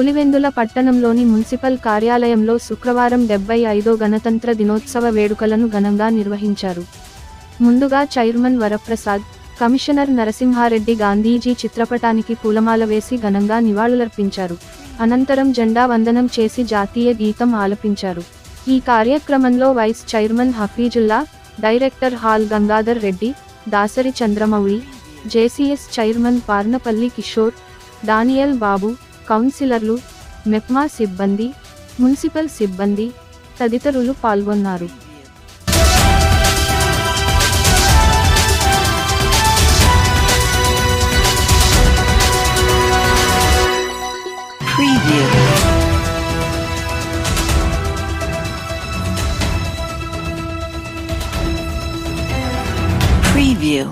పులివెందుల పట్టణంలోని మున్సిపల్ కార్యాలయంలో శుక్రవారం 75వ గణతంత్ర దినోత్సవ వేడుకలను ఘనంగా నిర్వహించారు. ముందుగా చైర్మన్ వరప్రసాద్, కమిషనర్ నరసింహారెడ్డి గాంధీజీ చిత్రపటానికి పూలమాల వేసి ఘనంగా నివాళులర్పించారు. అనంతరం జెండా వందనం చేసి జాతీయ గీతం ఆలపించారు. ఈ కార్యక్రమంలో వైస్ చైర్మన్ హఫీజుల్లా, డైరెక్టర్ హాల్ Gangadhar Reddy, Dasari Chandramouli, JCS chairman Parnapalli Kishore, Daniel Babu, కౌన్సిలర్లు, మెప్మా సిబ్బంది, మున్సిపల్ సిబ్బంది తదితరులు పాల్గొన్నారు. Preview.